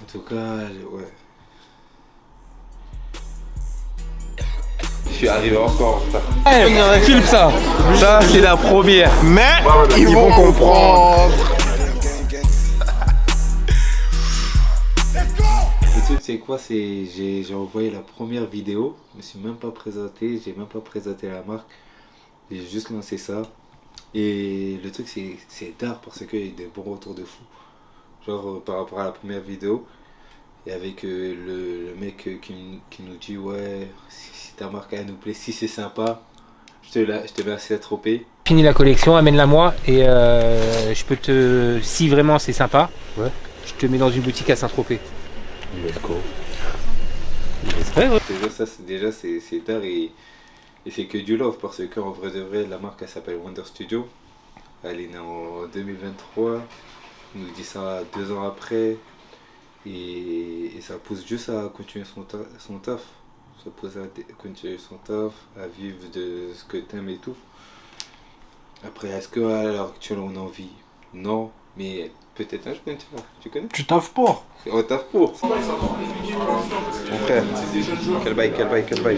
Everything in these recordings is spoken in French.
En tout cas, ouais. Je suis arrivé encore en retard. Hey, filme ça. Ça, c'est la première. Mais ils vont comprendre. Le truc, c'est quoi? J'ai envoyé la première vidéo. Je me suis même pas présenté. J'ai même pas présenté la marque. J'ai juste lancé ça. Et le truc, c'est tard parce qu'il y a eu des bons retours de fou. Genre, par rapport à la première vidéo. Et avec le mec qui nous dit, ouais, si ta marque elle nous plaît, si c'est sympa, je te laisse être OP. Fini la collection, amène-la moi et je peux te, si vraiment c'est sympa, Ouais. je te mets dans une boutique à Saint-Tropez. Let's go. Ouais, ouais. Déjà c'est tard et c'est que du love parce qu'en vrai de vrai, la marque elle s'appelle Wonder Studio. Elle est née en 2023. On nous dit ça 2 ans après. Et ça pousse juste à continuer son taf. Ça pousse à continuer son taf, à vivre de ce que t'aimes et tout. Après, est-ce qu'à l'heure actuelle on en vit? Non, mais peut-être un jour, tu connais? Tu taffes pour. On taffe pour. Mon frère, quel bail.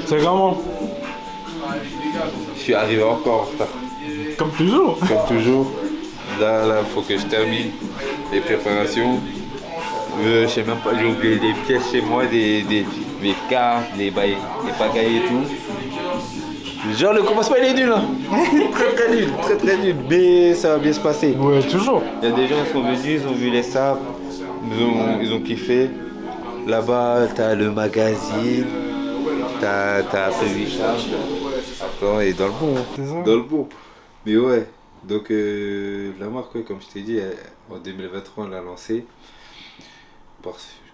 C'est comment? Je suis arrivé encore en retard. Comme toujours. Comme toujours. Là, faut que je termine les préparations. Je sais même pas, j'ai oublié des pièces chez moi, mes cartes, les pagailles et tout. Genre le commencement il est nul hein. très nul, mais ça va bien se passer. Ouais, toujours. Il y a des gens qui sont venus, ils ont vu les sables, ils ont kiffé. Là-bas t'as le magazine, t'as Richard. Attends, et dans le bon, C'est ça. dans le bon. Mais ouais, donc la marque, ouais, comme je t'ai dit, en 2023 on l'a lancée.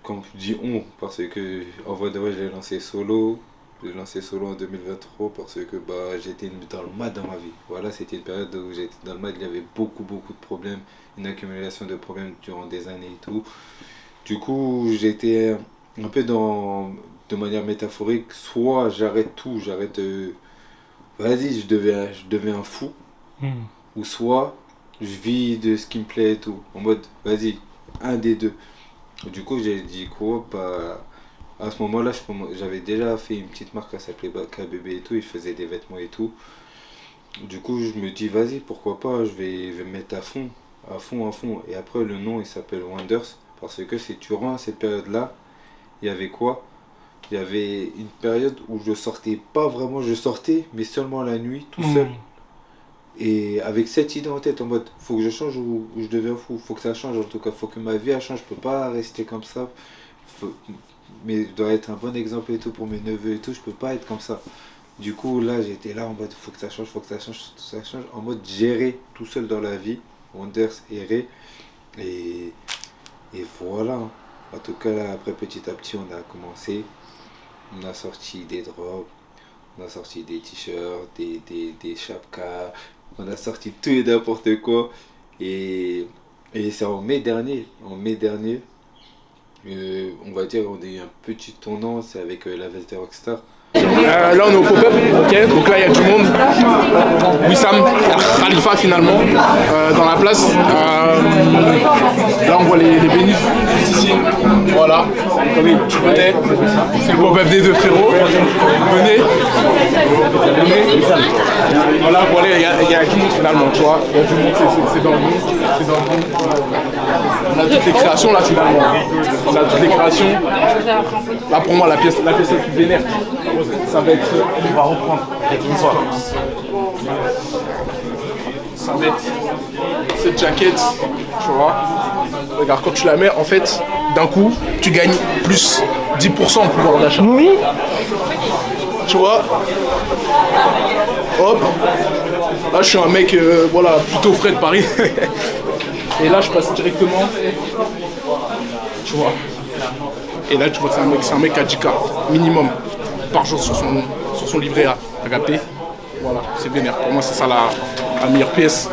Comme je dis parce que en vrai de vrai je l'ai lancé solo. Je l'ai lancé solo en 2023 parce que j'étais dans le mal dans ma vie. Voilà, c'était une période où j'étais dans le mal, il y avait beaucoup de problèmes, une accumulation de problèmes durant des années et tout. Du coup, j'étais un peu de manière métaphorique, soit j'arrête tout, vas-y, je deviens un fou, ou soit je vis de ce qui me plaît et tout. En mode, vas-y, un des deux. Du coup, j'ai dit quoi? À ce moment-là, j'avais déjà fait une petite marque qui s'appelait KBB et tout. Il faisait des vêtements et tout. Du coup, je me dis, vas-y, pourquoi pas, je vais me mettre à fond. Et après, le nom, il s'appelle Wonders. Parce que c'est durant cette période-là, il y avait quoi? Il y avait une période où je sortais pas vraiment, je sortais, mais seulement la nuit, tout seul. Et avec cette idée en tête, en mode, faut que je change ou je deviens fou, faut que ça change en tout cas, faut que ma vie elle change, je peux pas rester comme ça. Mais je dois être un bon exemple et tout pour mes neveux et tout, je peux pas être comme ça. Du coup, là, j'étais là en mode, faut que ça change, en mode gérer tout seul dans la vie, Wonders, errer. Et voilà. En tout cas, là, après, petit à petit, on a commencé. On a sorti des drops, on a sorti des t-shirts, des chapkas. On a sorti tout et n'importe quoi. Et c'est en mai dernier. On va dire, on a eu un petit tournant, c'est avec la veste des Rockstar. Là on est au pop-up, ok, donc là il y a du monde. Wissam, Khalifa finalement, dans la place. Là on voit les bénis ici. Voilà, tu connais, c'est le pop-up des deux frérots. Venez. Voilà, il y a du monde finalement, tu vois. Il y a du monde, c'est dans le bon. On a toutes les créations là finalement. On a toutes les créations. Là pour moi la pièce la plus vénère. Ça va être, on va reprendre, ça va être cette jaquette, tu vois, regarde quand tu la mets en fait, d'un coup, tu gagnes plus 10% en pouvoir d'achat. Oui. Tu vois, hop, là je suis un mec, voilà, plutôt frais de Paris, et là je passe directement, tu vois, et là tu vois c'est un mec à 10K, minimum. Par jour sur son livret à Agapé. Voilà, c'est vénère. Pour moi, c'est ça la meilleure pièce.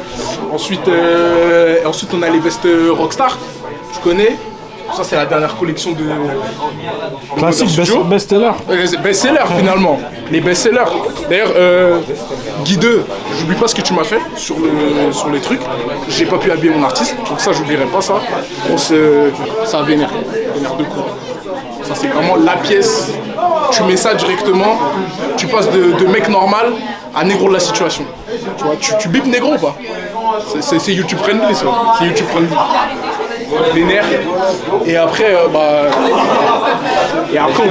Ensuite, on a les vestes Rockstar. Tu connais? Ça, c'est la dernière collection de. Classique, studio. best-seller. Best-seller finalement. Les best-sellers. D'ailleurs, Guy 2, j'oublie pas ce que tu m'as fait sur les trucs. J'ai pas pu habiller mon artiste, donc ça, j'oublierai pas ça. Ça vénère. Vénère de coup. Ça, c'est vraiment la pièce. Tu mets ça directement, tu passes de mec normal à négro de la situation. Tu vois, tu bipes négro ou pas? C'est YouTube friendly ça. C'est YouTube friendly. Vénère. Et après,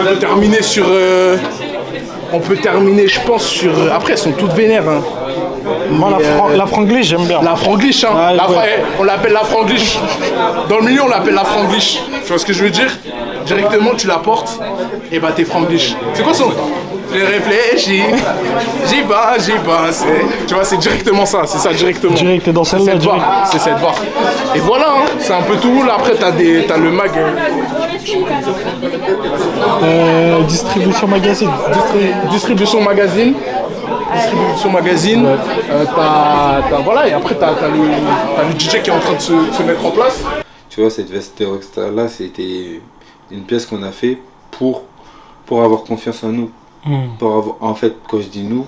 on peut terminer sur. Je pense, sur. Après, elles sont toutes vénères. Hein. Moi, la franglish, j'aime bien. La franglish, hein. Ouais. On l'appelle la franglish. Dans le milieu, on l'appelle la franglish. Tu vois ce que je veux dire? Directement, tu la portes, et bah t'es franglish. C'est quoi son? J'ai réfléchi, j'y pense. Tu vois, c'est directement ça, c'est ça directement. Direct, t'es dans celle-là, direct. C'est cette barre. Et voilà, hein, c'est un peu tout. Là, après, t'as le mag. Distribution magazine. Distribution magazine. Voilà, et après, t'as le DJ qui est en train de se mettre en place. Tu vois, cette veste de Rockstar là, c'était une pièce qu'on a fait pour avoir confiance en nous. En fait, quand je dis nous,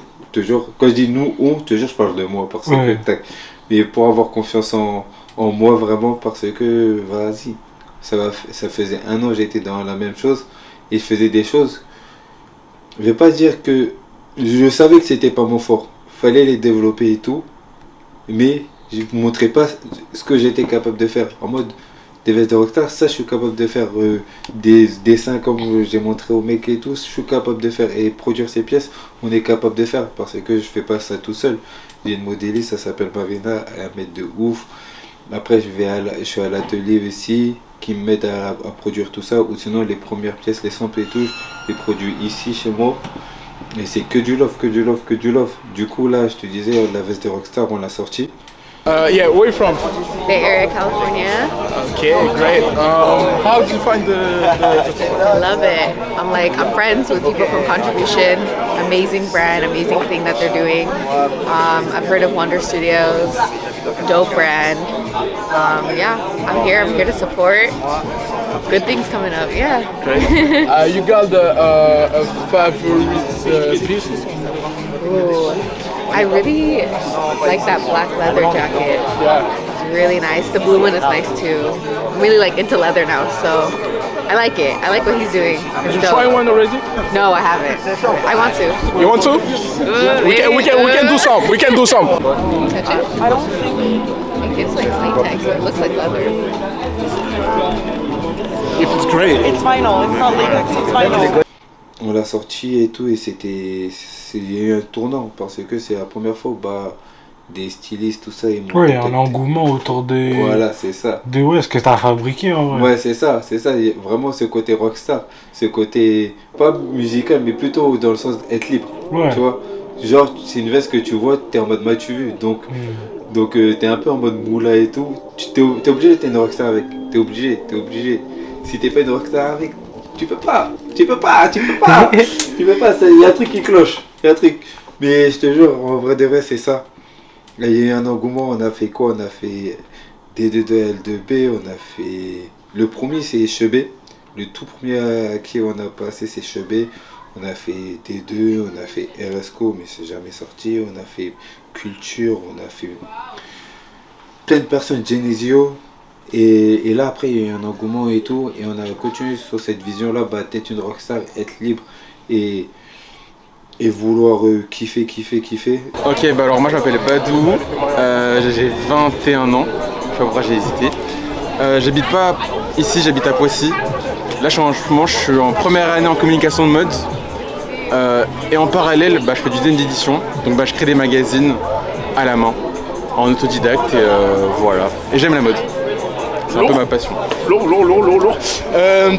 quand je dis nous, je parle de moi parce que mais pour avoir confiance en moi vraiment parce que vas-y, ça faisait 1 an j'étais dans la même chose et je faisais des choses. Je vais pas dire que je savais que c'était pas mon fort, fallait les développer et tout, mais je ne montrais pas ce que j'étais capable de faire en mode. Des vestes de Rockstar, ça je suis capable de faire des dessins comme j'ai montré aux mecs et tout, je suis capable de faire et produire ces pièces, on est capable de faire parce que je fais pas ça tout seul. J'ai une modéliste, ça s'appelle Marina, elle m'aide de ouf. Après je suis à l'atelier aussi qui m'aide à produire tout ça, ou sinon les premières pièces, les samples et tout, je les produis ici chez moi. Et c'est que du love. Du coup là je te disais la veste de Rockstar on l'a sortie. Yeah, where are you from? Bay Area, California. Okay, great. How did you find the Love it. I'm friends with people from Contribution. Amazing brand, amazing thing that they're doing. I've heard of Wonder Studios, dope brand. Yeah, I'm here to support. Good things coming up, yeah. Okay. You got a favorite piece? Ooh, I really like that black leather jacket. Yeah. It's really nice. The blue one is nice too. I'm really into leather now, so I like it. I like what he's doing. Did you try one already? No, I haven't. I want to. You want to? We can do some. We can do some. Touch it? It's like latex, but it looks like leather. If it's great. It's vinyl. It's not latex. It's vinyl. On l'a sorti et tout et il y a eu un tournant parce que c'est la première fois que des stylistes tout ça ils m'ont Ouais, un engouement autour des. Voilà, c'est ça. Ce que t'as fabriqué en vrai. Ouais, c'est ça. Il y a vraiment ce côté rockstar, ce côté pas musical mais plutôt dans le sens d'être libre. Ouais. Tu vois, genre c'est une veste que tu vois, t'es en mode m'as-tu vu, donc t'es un peu en mode moula et tout. T'es obligé d'être une rockstar avec. T'es obligé. Si t'es pas une rockstar avec, tu peux pas. Il y a un truc qui cloche. Mais je te jure, en vrai de vrai, c'est ça. Là, il y a eu un engouement. On a fait quoi? On a fait D2L2B. On a fait. Le premier, c'est Chebé. Le tout premier à qui on a passé, c'est Chebé. On a fait D2, on a fait RSCO, mais c'est jamais sorti. On a fait Culture, on a fait plein de personnes, Genesio. Et là après il y a eu un engouement et tout et on a continué sur cette vision là, d'être une rockstar, être libre et vouloir kiffer. Ok, alors moi je m'appelle Badou, j'ai 21 ans, je sais pas pourquoi j'ai hésité. J'habite pas ici, j'habite à Poissy. Là je suis en première année en communication de mode et en parallèle je fais du design d'édition, donc je crée des magazines à la main en autodidacte et voilà, et j'aime la mode. C'est un peu ma passion. Lourd.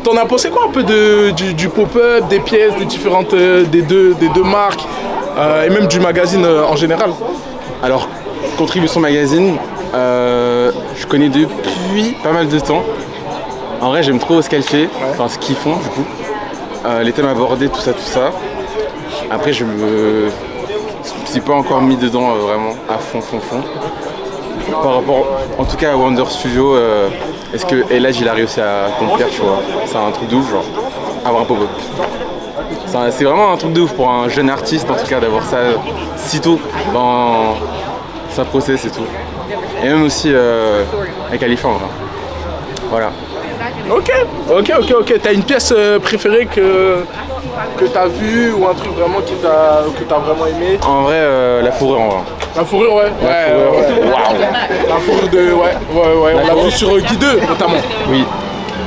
T'en as pensé quoi un peu du pop-up, des pièces, des différentes des deux marques et même du magazine en général? Alors, Contribution Magazine, je connais depuis pas mal de temps. En vrai, j'aime trop ce qu'elle fait, enfin ce qu'ils font du coup. Les thèmes abordés, tout ça. Après, je me suis pas encore mis dedans vraiment à fond. par rapport, en tout cas à Wonder Studio, est-ce que Elage il a réussi à accomplir, tu vois. C'est un truc de ouf, genre, avoir un pop-up. C'est vraiment un truc de ouf pour un jeune artiste, en tout cas, d'avoir ça si tôt dans sa process et tout. Et même aussi avec Khalifa, en vrai. Voilà. Ok. T'as une pièce préférée que t'as vue ou un truc vraiment que t'as vraiment aimé? En vrai, la fourrure, en vrai. La fourrure, ouais. Waouh. La fourrure de. Ouais. On l'a vu sur Guy 2 notamment. Oui.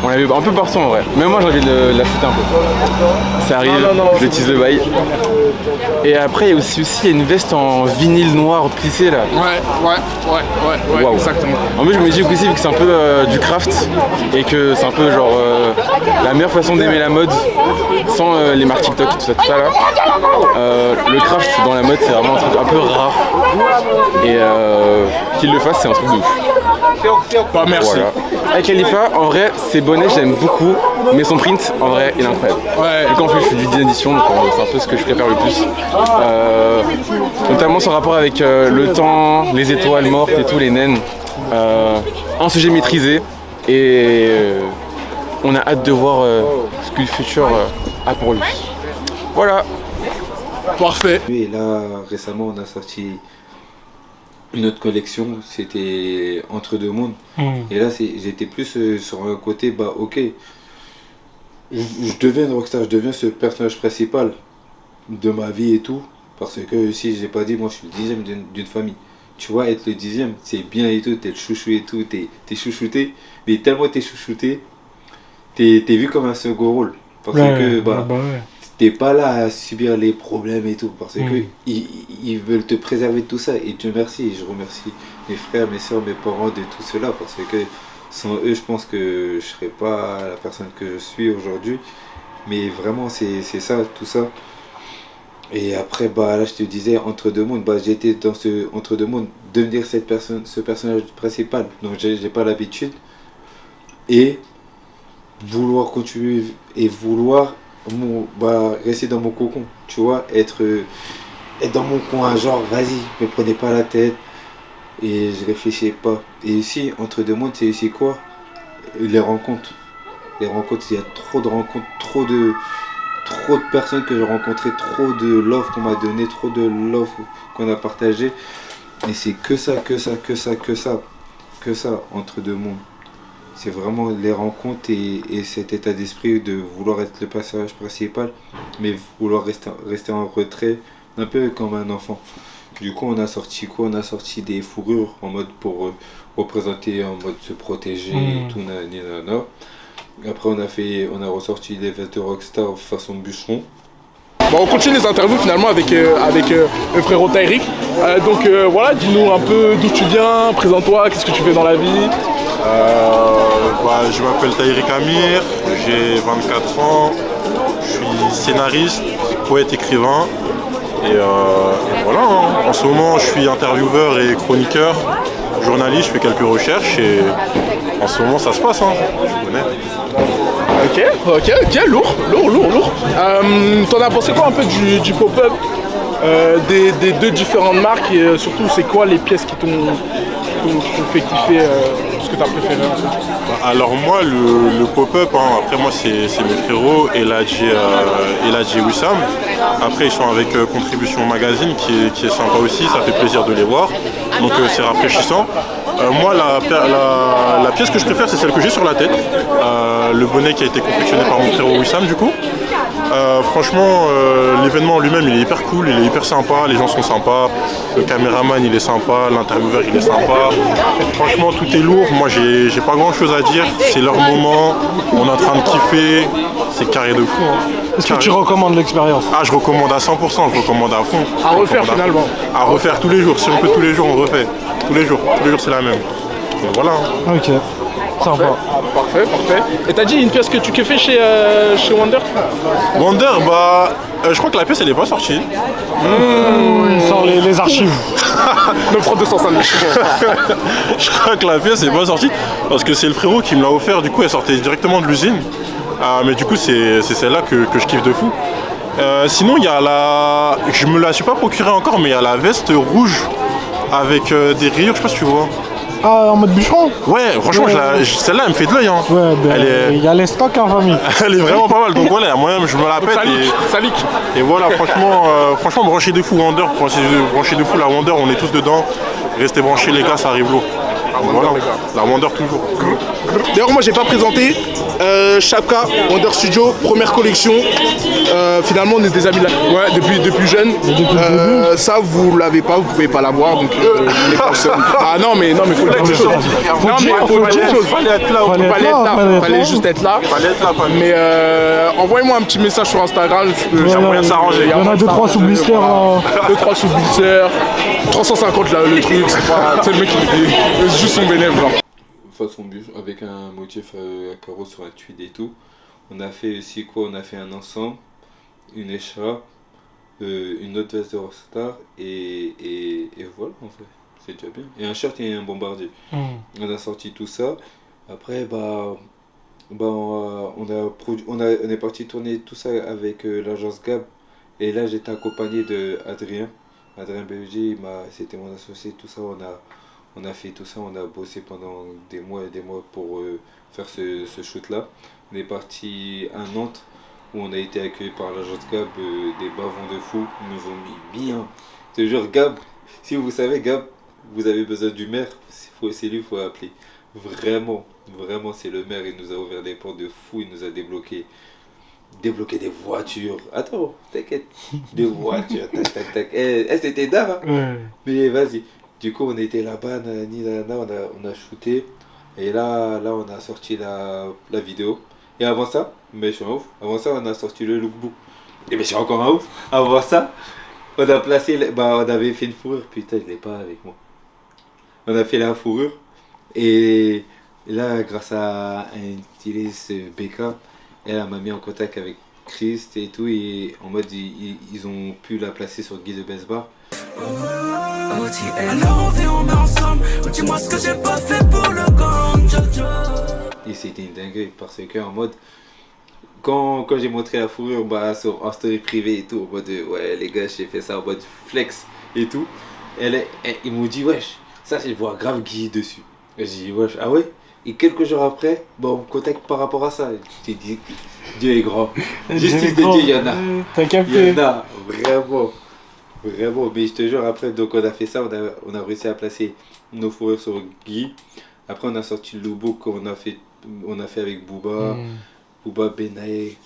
On l'a vu un peu partout en vrai. Même moi j'ai envie de la shooter un peu. Ça arrive, je tease le bail. Et après il y a aussi une veste en vinyle noir plissé là. Ouais, Wow. exactement. En plus je me dis aussi vu que c'est un peu du craft et que c'est un peu genre la meilleure façon d'aimer la mode sans les marques TikTok tout ça là. Le craft dans la mode c'est vraiment un truc un peu rare. Et qu'il le fasse c'est un truc de ouf. Bah merci. Voilà. Avec Khalifa, en vrai, ses bonnets j'aime beaucoup, mais son print, en vrai, il est incroyable. Ouais. Vu qu'en plus je suis du design édition, donc c'est un peu ce que je préfère le plus. Notamment son rapport avec le temps, les étoiles mortes et tout, les naines. Un sujet maîtrisé et on a hâte de voir ce que le futur a pour lui. Voilà. Parfait. Et là, récemment, on a sorti une autre collection, c'était Entre deux mondes. Et là, j'étais plus sur un côté, bah ok, je deviens rockstar, je deviens ce personnage principal de ma vie et tout. Parce que si j'ai pas dit, moi je suis le 10e d'une famille. Tu vois, être le 10e, c'est bien et tout, t'es le chouchou et tout, t'es chouchouté. Mais tellement t'es chouchouté, t'es vu comme un second rôle. Parce que t'es pas là à subir les problèmes et tout. Parce que ils veulent te préserver de tout ça. Et Dieu merci, je remercie mes frères, mes soeurs, mes parents de tout cela. Parce que sans eux, je pense que je serais pas la personne que je suis aujourd'hui. Mais vraiment, c'est ça, tout ça. Et après, bah là, je te disais, Entre deux mondes, bah j'étais dans ce Entre deux mondes, devenir ce personnage principal. Donc j'ai pas l'habitude. Et vouloir continuer et vouloir rester dans mon cocon, tu vois, être dans mon coin, genre vas-y, me prenez pas la tête. Et je réfléchis pas. Et ici, Entre deux mondes, c'est ici quoi? Les rencontres. Les rencontres, il y a trop de rencontres, trop de personnes que j'ai rencontrées, trop de love qu'on m'a donné, trop de love qu'on a partagé. Et c'est que ça, Entre deux mondes. C'est vraiment les rencontres et cet état d'esprit de vouloir être le personnage principal, mais vouloir rester en retrait, un peu comme un enfant. Du coup, on a sorti quoi? On a sorti des fourrures en mode pour représenter, en mode se protéger et tout, nanana. Après, on a ressorti des vestes de rockstar façon bûcheron. Bon, on continue les interviews finalement avec le frérot Taïrik. Donc voilà, dis-nous un peu d'où tu viens, présente-toi, qu'est-ce que tu fais dans la vie? Je m'appelle Taïrik Amir, j'ai 24 ans, je suis scénariste, poète, écrivain. Et voilà, en ce moment je suis intervieweur et chroniqueur, journaliste, je fais quelques recherches et en ce moment ça se passe, je connais. Ok, lourd. T'en as pensé quoi un peu du pop-up des deux différentes marques et surtout c'est quoi les pièces qui t'ont fait kiffer, ce que t'as préféré en fait? Alors moi le pop-up, après moi c'est mes frérots Elage et Wissam. Après ils sont avec Contribution Magazine qui est sympa aussi, ça fait plaisir de les voir, donc c'est rafraîchissant. Moi la pièce que je préfère c'est celle que j'ai sur la tête, le bonnet qui a été confectionné par mon frérot Wissam du coup. Franchement l'événement lui-même il est hyper cool, il est hyper sympa, les gens sont sympas, le caméraman il est sympa, l'intervieweur il est sympa. Franchement tout est lourd, moi j'ai pas grand chose à dire, c'est leur moment, on est en train de kiffer, c'est carré de fou. Est-ce que tu recommandes l'expérience? Ah je recommande à 100%, je recommande à fond. À refaire finalement. À refaire tous les jours, si on peut tous les jours on refait. Tous les jours c'est la même. Donc voilà. Ok, sympa. Parfait. Et t'as dit une pièce que tu kiffais chez Wonder? Wonder, je crois que la pièce elle est pas sortie. Il sort les archives. 9 francs 205 000. Je crois que la pièce est pas sortie parce que c'est le frérot qui me l'a offert, du coup elle sortait directement de l'usine. Mais du coup c'est celle-là que je kiffe de fou. Sinon il y a je me la suis pas procurée encore, mais il y a la veste rouge avec des rayures, je sais pas si tu vois. Ah, en mode bûcheron? Ouais, franchement, Ouais. celle-là, elle me fait de l'œil. Hein. Ouais, ben, Elle est- il y a les stocks en famille. Elle est vraiment pas mal. Donc voilà, moi je me la pète. Ça leak. Et voilà, franchement, branchez de fou Wonder, branchez de fou la Wonder, on est tous dedans. Restez branchés les gars, ça arrive lourd. Voilà, la Wonder toujours. D'ailleurs, moi, j'ai pas présenté Chapka, Wonder Studio, première collection. Finalement, on est des amis là. Ouais, depuis jeune. Ça, vous l'avez pas, vous pouvez pas l'avoir. Donc, les personnes. Ah non, mais faut dire les choses. Non, mais faut dire les choses. Fallait être là. Fallait juste être là. Mais envoyez-moi un petit message sur Instagram. J'ai moyen de s'arranger. Il y en a 2-3 sous blister. 2-3 sous blister. 350 là, le truc. C'est le mec qui est juste son bénéfice. Façon bûche avec un motif à carreaux sur un tweed et tout. On a fait aussi quoi? On a fait un ensemble, une écharpe, une autre veste de Rockstar et voilà en fait. C'est déjà bien. Et un shirt et un bombardier. On a sorti tout ça. Après on est parti tourner tout ça avec l'agence Gab. Et là j'étais accompagné de Adrien BG, c'était mon associé, tout ça. On a fait tout ça, on a bossé pendant des mois et des mois pour faire ce shoot-là. On est parti à Nantes, où on a été accueilli par l'agence Gab, des bavons de fou. Ils nous ont mis bien. C'est genre Gab, si vous savez Gab, vous avez besoin du maire, c'est lui qu'il faut appeler. Vraiment, c'est le maire, il nous a ouvert des portes de fou, il nous a débloqué des voitures. Attends, t'inquiète, des voitures, tac. C'était dingue, hein. Mais vas-y. Du coup, on était là-bas, on a shooté. Et là, on a sorti la vidéo. Et avant ça, mais je suis un ouf. Avant ça, on a sorti le lookbook. Et mais je suis encore un ouf. Avant ça, on a placé, on avait fait une fourrure. Putain, je l'ai pas avec moi. On a fait la fourrure. Et là, grâce à un styliste BK, elle m'a mis en contact avec Christ et tout. Et en mode, ils ont pu la placer sur Guy de Best Bar. Et c'était une dinguerie parce que en mode quand j'ai montré la fourrure en story privée et tout, en mode ouais les gars j'ai fait ça en mode flex et tout, ils m'ont dit wesh ça je vois grave Guy dessus. J'ai dit wesh ah ouais. Et quelques jours après, on me contacte par rapport à ça. J'ai dit Dieu est grand. Justice de Dieu, il y en a. T'as capté. Il y en a, vraiment. Mais je te jure, après, donc on a fait ça, on a réussi à placer nos fourrures sur Guy. Après, on a sorti le lookbook qu'on a fait avec Booba, Booba, Benaye.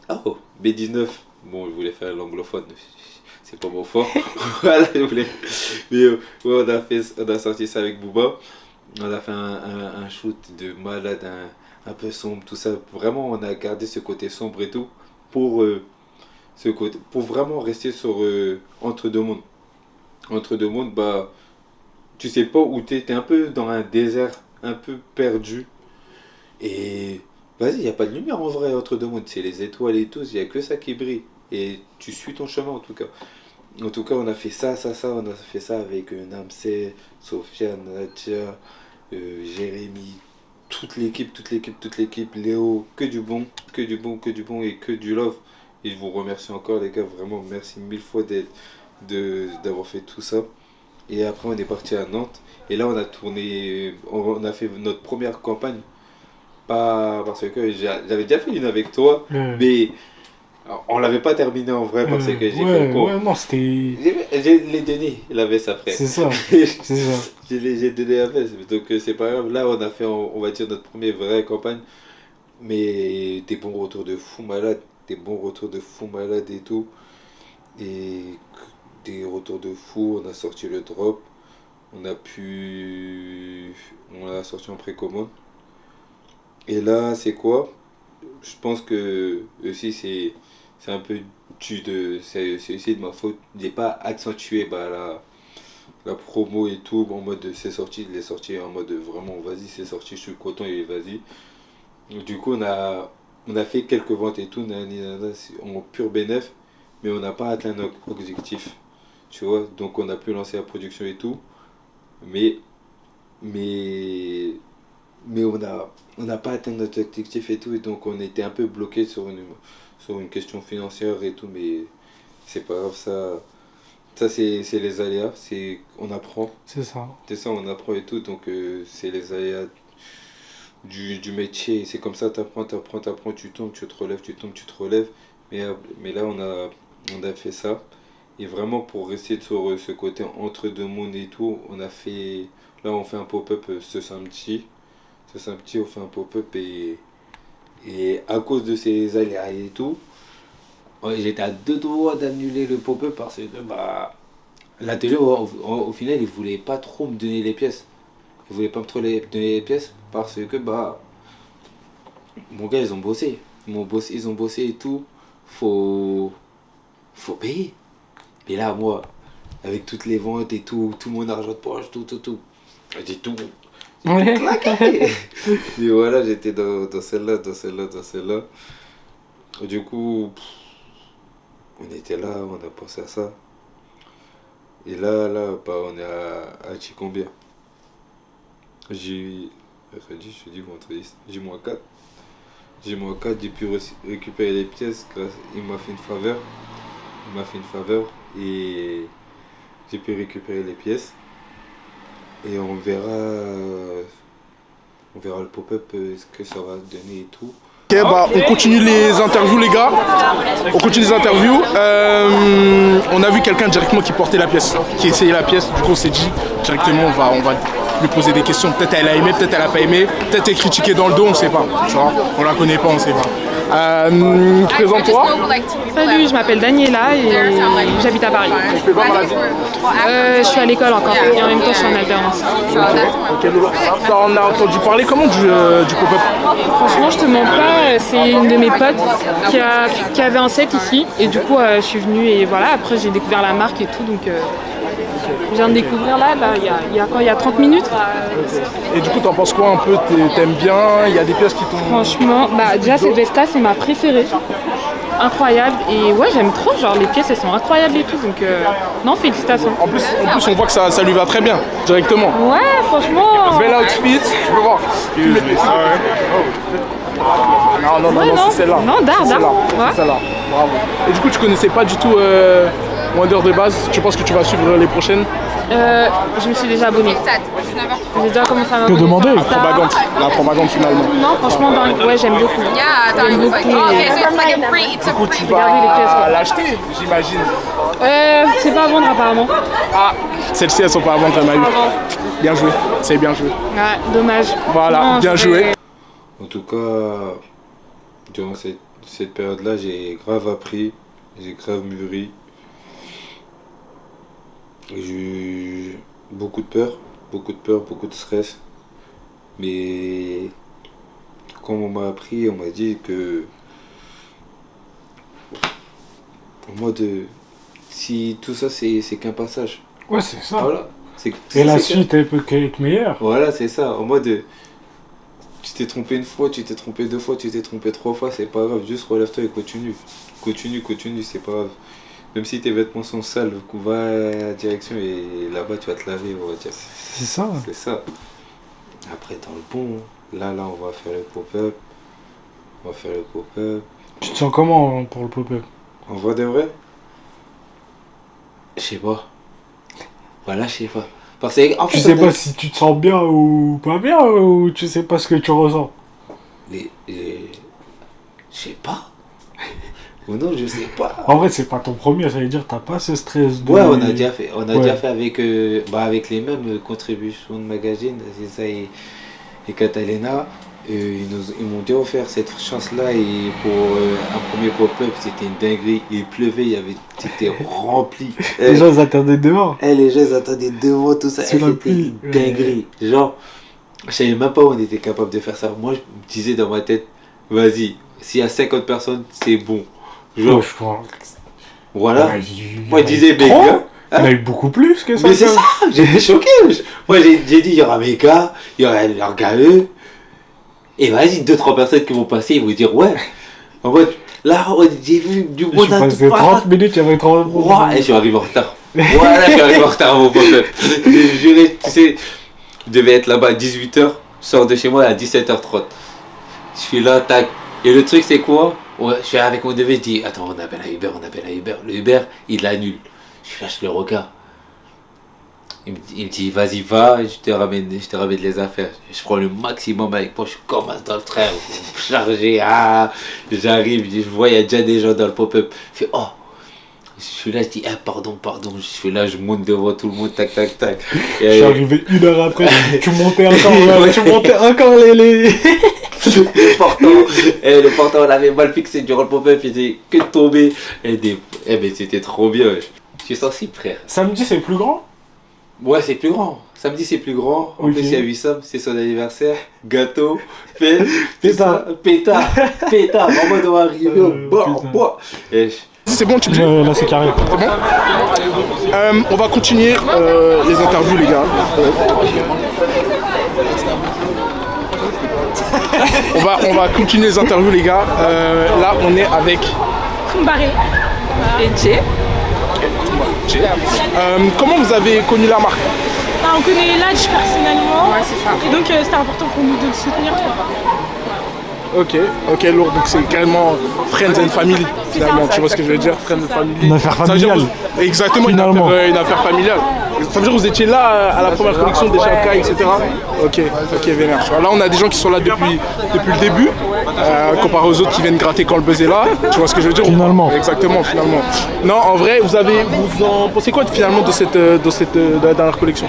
Oh, B19. Bon, je voulais faire l'anglophone, c'est pas mon fort. Voilà, je voulais. Mais ouais, on a sorti ça avec Booba. On a fait un shoot de malade, un peu sombre, tout ça. Vraiment, on a gardé ce côté sombre et tout pour vraiment rester sur entre deux mondes. Entre deux mondes, tu sais pas où t'es un peu dans un désert, un peu perdu. Et vas-y, il n'y a pas de lumière en vrai entre deux mondes, c'est les étoiles et tout, il n'y a que ça qui brille. Et tu suis ton chemin en tout cas. En tout cas, on a fait ça, on a fait ça avec Namsé, Sofiane, Nadia, Jérémy, toute l'équipe, Léo, que du bon et que du love. Et je vous remercie encore les gars, vraiment merci mille fois d'avoir fait tout ça. Et après on est parti à Nantes. Et là on a tourné, on a fait notre première campagne. Pas parce que j'avais déjà fait une avec toi, mais on l'avait pas terminé en vrai parce que j'ai fait quoi. Ouais, non, c'était. J'ai les donné la veste après. C'est ça. J'ai donné la veste. Donc c'est pas grave. Là on a fait, on va dire, notre première vraie campagne. Mais des bons retours de fou malade. Et tout. Et des retours de fou, on a sorti le drop, on l'a sorti en précommande. Et là, c'est quoi? Je pense que aussi c'est un peu c'est aussi de ma faute. J'ai pas accentué la promo et tout en mode c'est sorti, il est sorti en mode vraiment vas-y c'est sorti, je suis content et vas-y. Du coup on a fait quelques ventes et tout, en pur bénéf, mais on n'a pas atteint notre objectif, tu vois. Donc on a pu lancer la production et tout, mais on n'a pas atteint notre objectif et tout, et donc on était un peu bloqué sur une question financière et tout, mais c'est pas grave, ça Ça, c'est les aléas. On apprend. C'est ça. C'est ça, on apprend et tout. Donc, c'est les aléas du métier. C'est comme ça, t'apprends, tu tombes, tu te relèves, tu tombes, tu te relèves. Mais là, on a fait ça. Et vraiment, pour rester sur ce côté entre deux mondes et tout, là, on fait un pop-up ce samedi. Ce samedi, on fait un pop-up et à cause de ces aléas et tout, j'étais à deux doigts d'annuler le pop-up parce que l'atelier, au final, ils voulaient pas trop me donner les pièces. Ils voulaient pas me trop donner les pièces parce que, mon gars, ils ont bossé. Ils ont bossé et tout. Faut payer. Et là, moi, avec toutes les ventes et tout mon argent de poche, tout. J'ai tout claqué. Et voilà, j'étais dans celle-là. Du coup, on était là, on a pensé à ça. Et là, on est à Chikombia. J'ai vendredi, J-4. J-4, j'ai pu récupérer les pièces. Il m'a fait une faveur et j'ai pu récupérer les pièces. Et on verra le pop-up, ce que ça va donner et tout. Ok, on continue les interviews, les gars. On continue les interviews. On a vu quelqu'un directement qui portait la pièce, qui essayait la pièce. Du coup, on s'est dit directement, on va lui poser des questions. Peut-être elle a aimé, peut-être elle a pas aimé, peut-être elle est critiquée dans le dos, on sait pas. Tu vois, on la connaît pas, on sait pas. Présente-toi. Salut, je m'appelle Daniela et j'habite à Paris. Tu fais quoi dans la vie? Je suis à l'école encore et en même temps je suis en alternance. On a entendu parler comment du pop-up? Franchement, je te mens pas, c'est une de mes potes qui avait un set ici et du coup je suis venue et voilà, après j'ai découvert la marque et tout donc je viens de découvrir là il y a 30 minutes. Et du coup t'en penses quoi un peu? T'aimes bien? Il y a des pièces qui t'ont... Franchement, déjà cette veste là c'est ma préférée. Incroyable et ouais j'aime trop, genre les pièces elles sont incroyables et tout donc non félicitations. En plus on voit que ça lui va très bien directement. Ouais franchement. Bel outfit, tu peux voir. Non, c'est celle-là. Non, Dar. C'est celle-là. Ouais. C'est celle-là. Bravo. Et du coup tu connaissais pas du tout Wonder de base, tu penses que tu vas suivre les prochaines? Je me suis déjà abonnée. J'ai déjà commencé à m'abonner. Que demander? La propagande finalement. Non, franchement, ouais, j'aime beaucoup. J'aime beaucoup. Du coup tu vas l'acheter, j'imagine. C'est pas à vendre apparemment. Ah, celles-ci elles sont pas à vendre, elle m'a eu. Bien joué, c'est bien joué. Ouais, dommage. Voilà, Non, bien joué. En tout cas, durant cette période-là, j'ai grave appris, j'ai grave mûri. J'ai eu beaucoup de peur, beaucoup de stress. Mais comme on m'a appris, on m'a dit que pour moi, si tout ça c'est qu'un passage. Ouais, c'est ça. Voilà. Et la suite, elle peut qu'être meilleure. Voilà, c'est ça. En mode, tu t'es trompé une fois, tu t'es trompé deux fois, tu t'es trompé trois fois, c'est pas grave. Juste relève-toi et continue. Continue, c'est pas grave. Même si tes vêtements sont sales, va à la direction et là-bas tu vas te laver, on va dire. C'est ça. C'est ça. Après, dans le bon, là, on va faire le pop-up. Tu te sens comment pour le pop-up? En vrai de vrai? Je sais pas. Voilà, je sais pas. Parce que, en fait, Tu sais pas si tu te sens bien ou pas bien, ou tu sais pas ce que tu ressens? Je sais pas. Ou non, je sais pas. En vrai, c'est pas ton premier, ça veut dire que t'as pas ce stress de... Ouais, on a déjà fait. Déjà fait avec les mêmes contributions de magazine, c'est ça et Catalina. Ils m'ont déjà offert cette chance-là et pour un premier pop-up, c'était une dinguerie. Il pleuvait, c'était rempli. Les gens ils attendaient dehors. Les gens ils attendaient devant tout ça. C'était une dinguerie. Genre, je savais même pas où on était capable de faire ça. Moi, je me disais dans ma tête, vas-y, s'il y a 50 personnes, c'est bon. Genre, voilà. Moi, je disais, mais gars. Il y en a eu beaucoup plus que ça. Mais c'est ça, j'étais choqué. Moi, j'ai dit, il y aura mes gars, il y aura leurs gars eux. Et vas-y, 2-3 personnes qui vont passer, ils vont dire, ouais. En mode, là, j'ai vu du monde à tout part. 30 minutes, il y avait 30 minutes. Ouais, et je suis arrivé en retard. Voilà, je suis arrivé en retard à mon pop-up. J'ai juré, tu sais, je devais être là-bas à 18h, je sors de chez moi à 17h30. Je suis là, tac. Et le truc, c'est quoi? Ouais, je suis avec mon DV, je dis, attends, on appelle un Uber. Le Uber, il l'annule. Je lâche le regard. Il me dit, vas-y, va, je te ramène les affaires. Je prends le maximum avec moi, je commence dans le train, chargé, j'arrive, je vois, il y a déjà des gens dans le pop-up. Je fais, oh, je suis là, je dis, pardon. Je suis là, je monte devant tout le monde, tac. Je suis arrivé 1 heure après, tu montais encore les... le portant, on avait mal fixé durant le pop-up, il faisait que de tomber. Mais c'était trop bien, je suis sensible, frère. Samedi, c'est plus grand? Ouais, c'est plus grand. Samedi, c'est plus grand. En plus, il y a Wissam, c'est son anniversaire. Gâteau, pétard. Maman doit arriver au bois. C'est bon, tu me dis? Là, c'est carré. C'est bon? On va continuer les interviews, les gars. On va continuer les interviews, les gars. Là, on est avec Koumbaré et Jay. Comment vous avez connu la marque? On connaît l'âge personnellement. Ouais, c'est ça. Et donc c'était important pour nous de le soutenir. Ok, lourd, donc c'est carrément Friends and Family, finalement, tu vois ce que je veux dire? Friends and Family. Une affaire familiale. Exactement, une affaire familiale. Ça veut dire que vous étiez là à la première collection des Chaka, etc. Ok, vénère. Là, on a des gens qui sont là depuis le début, comparé aux autres qui viennent gratter quand le buzz est là. Tu vois ce que je veux dire? Finalement. Exactement, finalement. Non, en vrai, vous en pensez quoi finalement de la dernière collection?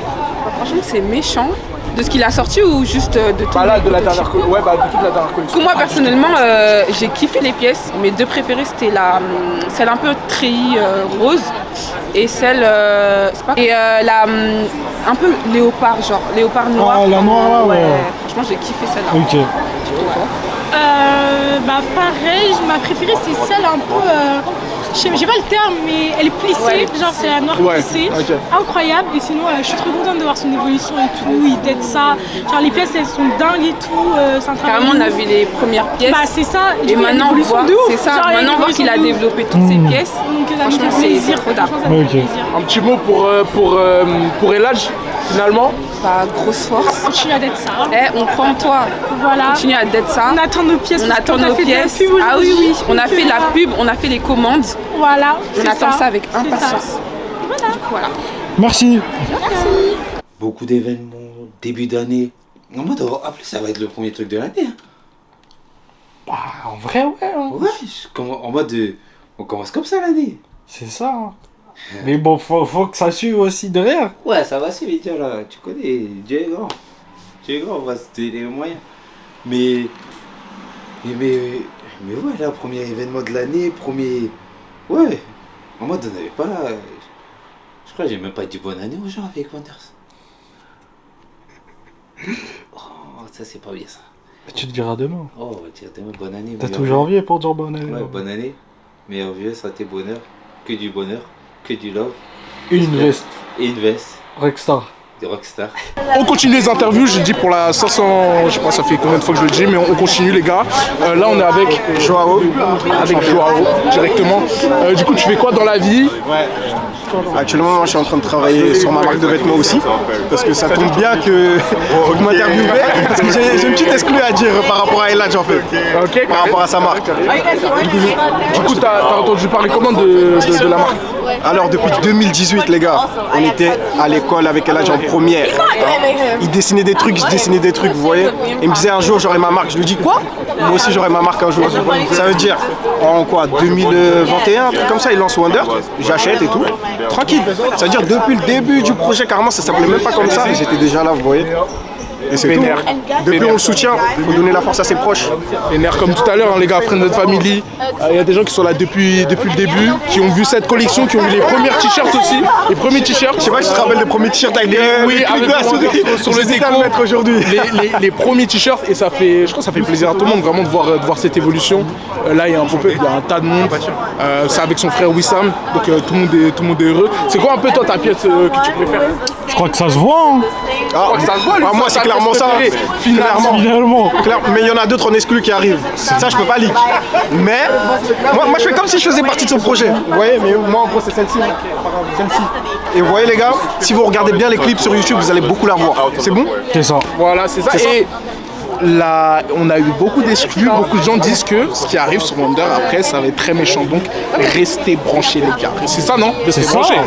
Franchement, c'est méchant. De ce qu'il a sorti ou juste de tout? De la dernière collection. Ouais, de toute la dernière collection. Moi, personnellement, j'ai kiffé les pièces. Mes deux préférées, c'était celle un peu treillis rose et celle... la un peu léopard, genre léopard noir. Ah, la noire, là, ouais. Franchement, j'ai kiffé celle-là. Ok. Pareil, ma préférée c'est celle un peu, j'ai pas le terme, mais elle est plissée, genre c'est la noire plissée, incroyable. Et sinon je suis trop contente de voir son évolution et tout, il t'aide ça, genre les pièces elles sont dingues et tout, c'est un travail. Carrément on a vu les premières pièces, c'est ça, et maintenant on voit, c'est ça, maintenant on voit qu'il a développé toutes ses pièces, donc franchement c'est trop tard. Un petit mot pour Elage, finalement. Grosse force. Continue à d'être ça. On croit en toi. Voilà. Continue à d'être ça. On attend nos pièces. On attend nos pièces. Ah oui. On a fait la pub, on a fait les commandes. Voilà. On attend ça avec impatience. Voilà. Merci. Beaucoup d'événements, début d'année. En mode, en plus, ça va être le premier truc de l'année. En vrai, ouais. Ouais, en mode, on commence comme ça l'année. C'est ça. Mais bon, faut que ça suive aussi derrière. Ouais, ça va si vite là, tu connais, Dieu est grand. On va se donner les moyens. Mais ouais, là, premier événement de l'année, Ouais, en mode, on n'avait pas... Je crois que j'ai même pas dit bonne année aux gens avec Wonders. Oh, ça c'est pas bien ça. Tu te diras demain. Oh, on va dire demain bonne année. T'as tout janvier pour dire bonne année. Ouais, bonne année. Meilleur vieux, santé, bonheur. Que du bonheur. Que du love. Et une veste. Rockstar. Des rockstars. On continue les interviews, j'ai dit pour la 500, je sais pas ça fait combien de fois que je le dis, mais on continue les gars. Là on est avec Joao, directement. Du coup tu fais quoi dans la vie? Actuellement, je suis en train de travailler sur ma marque de vêtements aussi, parce que ça tombe bien que vous m'interviewez, parce que j'ai une petite exclue à dire par rapport à Eladj en fait, par rapport à sa marque. Du coup, t'as entendu parler comment de la marque? Alors depuis 2018 les gars, on était à l'école avec Eladj en première. Il dessinait des trucs, je dessinais des trucs, vous voyez. Il me disait un jour j'aurai ma marque, je lui dis quoi? Moi aussi j'aurai ma marque un jour. Ça veut dire en quoi 2021, un truc comme ça, il lance Wonder, j'achète et tout. Tranquille, ça veut dire depuis le début du projet, carrément ça s'appelait même pas comme ça, j'étais déjà là, vous voyez. Et c'est tout. Depuis on le soutient, il faut donner la force à ses proches. Et nerfs comme tout à l'heure, hein, les gars, Friends and Family. Il y a des gens qui sont là depuis le début, qui ont vu cette collection, qui ont vu les premières t-shirts aussi. Les premiers t-shirts. Je sais pas si tu te rappelles les premiers t-shirts avec sur le déco aujourd'hui. Les premiers t-shirts, et ça fait, je crois que ça fait plaisir à tout le monde vraiment de voir cette évolution. Là il y a un pop-up, il y a un tas de monde. C'est avec son frère Wissam, donc tout le monde est heureux. C'est quoi un peu toi ta pièce que tu préfères? Je crois que ça se voit. Hein. Moi c'est clairement ça. Finalement. Mais il y en a d'autres en exclu qui arrivent. Ça je peux pas leak. Mais moi je fais comme si je faisais partie de son projet. Vous voyez, mais moi en gros c'est celle-ci. Et vous voyez les gars, si vous regardez bien les clips sur YouTube, vous allez beaucoup la voir. C'est bon? C'est ça. Voilà, c'est ça. Et on a eu beaucoup d'exclus. Beaucoup de gens disent que ce qui arrive sur Wonder après, ça va être très méchant. Donc, restez branchés, les gars. C'est ça, non? Restez branchés.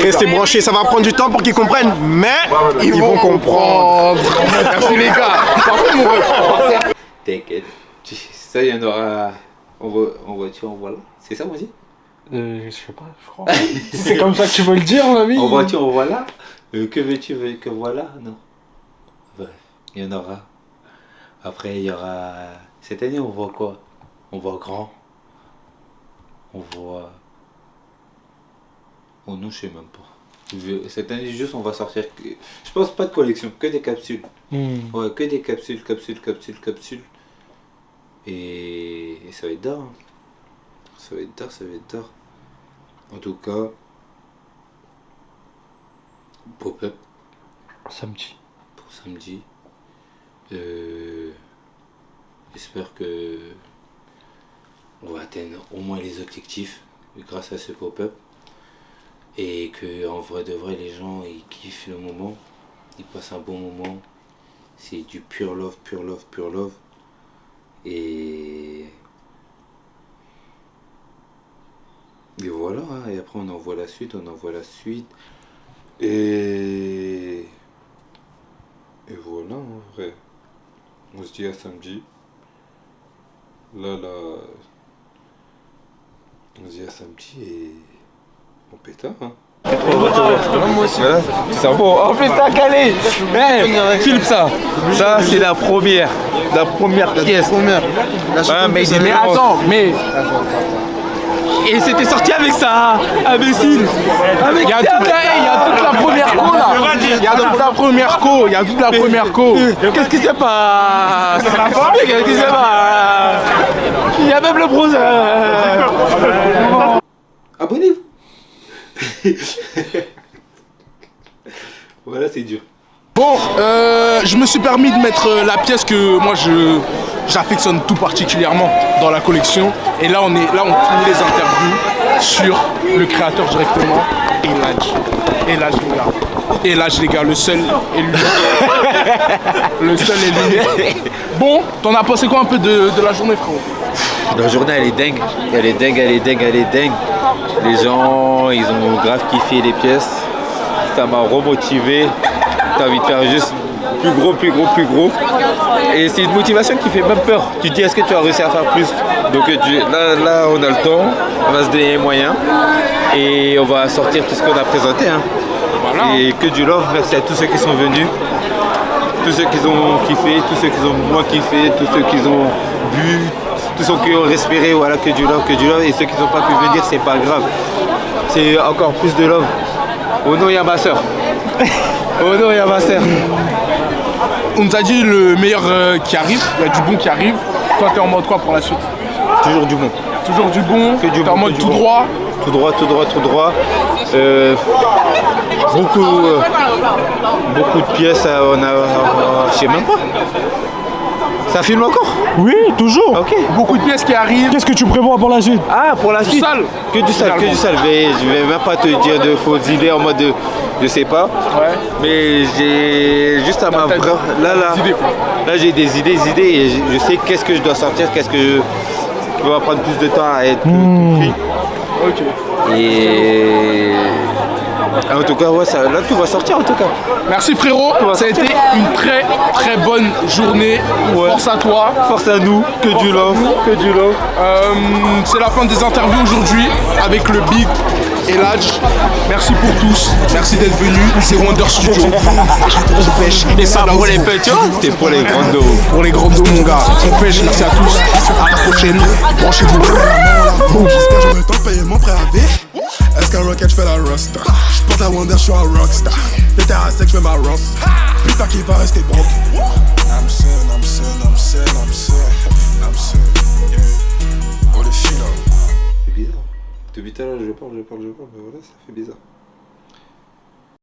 Restez branchés, ça va prendre du temps pour qu'ils comprennent, mais ils vont comprendre. Merci, les gars. Parfait, mon ref. T'inquiète. Ça, il y en aura. On voiture, en voilà. C'est ça, moi aussi? Je sais pas, je crois. C'est comme ça que tu veux le dire, mon ami? En voiture, en voilà. Que veux-tu que voilà? Non. Bref, il y en aura. Après, il y aura. Cette année, on voit quoi? On voit grand. On voit. Oh non, je sais même pas. Cette année, juste, on va sortir. Je pense pas de collection, que des capsules. Ouais, que des capsules. Et ça va être d'art. Ça va être d'art. En tout cas, pop-up. Samedi. Pour samedi. J'espère que on va atteindre au moins les objectifs grâce à ce pop-up. Et que en vrai de vrai, les gens ils kiffent le moment. Ils passent un bon moment. C'est du pure love. Et voilà, hein. Et après on envoie la suite. Et voilà, en vrai. On se dit à samedi. Là, on se dit à samedi et on pétard, hein. Moi aussi. Voilà. C'est bon. En plus, t'as calé. Hey, filme ça. Ça, c'est la première pièce. Mais attends, mais. Et c'était sorti avec ça, imbécile. Il y a toute la première co là. Il y a toute la première co. Qu'est-ce qui se passe? Qu'est-ce qui se passe? Il y a même le bronze. Abonnez-vous. Voilà, c'est dur. Bon, je me suis permis de mettre la pièce que moi j'affectionne tout particulièrement dans la collection. Et là on finit les interviews sur le créateur directement, Elaj les gars, le seul et l'unique. Le seul et l'unique. Bon, t'en as pensé quoi un peu de la journée, frérot? La journée elle est dingue. Les gens ils ont grave kiffé les pièces. Ça m'a remotivé. T'as envie de faire juste plus gros. Et c'est une motivation qui fait même peur. Tu te dis est-ce que tu vas réussir à faire plus? Donc là on a le temps, on va se donner les moyens et on va sortir tout ce qu'on a présenté, hein. Voilà. Et que du love, merci à tous ceux qui sont venus, tous ceux qui ont kiffé, tous ceux qui ont moins kiffé, tous ceux qui ont bu, tous ceux qui ont respiré, voilà, que du love. Et ceux qui n'ont pas pu venir, c'est pas grave. C'est encore plus de love. Oh non, il y a ma soeur. On nous a dit le meilleur qui arrive, il y a du bon qui arrive. Toi t'es en mode quoi pour la suite? Toujours du bon. Toujours du bon, que du t'es en mode tout droit. Tout droit. Beaucoup de pièces, on a. Je sais même pas. Ça filme encore? Oui, toujours. Ok. Beaucoup de pièces qui arrivent. Qu'est-ce que tu prévois pour la suite? Ah, pour la suite. Que du sale. Je vais même pas te dire de fausses idées en mode de. Je sais pas. Ouais. Mais j'ai juste à ma vraie. Là j'ai des idées et je sais qu'est-ce que je dois sortir, qu'est-ce que qui va prendre plus de temps à être compris. Ok. Et en tout cas, ouais, là tout va sortir en tout cas. Merci frérot, ça a été une très bonne journée. Ouais. Force à toi. Force à nous, que du love. C'est la fin des interviews aujourd'hui avec le Big Elaj. Merci pour tous, merci d'être venus. C'est Wonder Studio. On pêche. Et ça pour les petits, c'est pour les grands dos. Pour les grands dos mon gars. On pêche, merci à tous. À la prochaine. Branchez-vous. J'espère que j'aurai le temps de payer mon préavis. Est-ce qu'un rocket j'fais la rosta? J'porte la Wonder, j'suis un rockstar. Les terres à sec, j'fais ma ross. Putain qui va rester broke. I'm sin. C'est bizarre. Depuis tout à l'heure je parle, mais voilà, ça fait bizarre.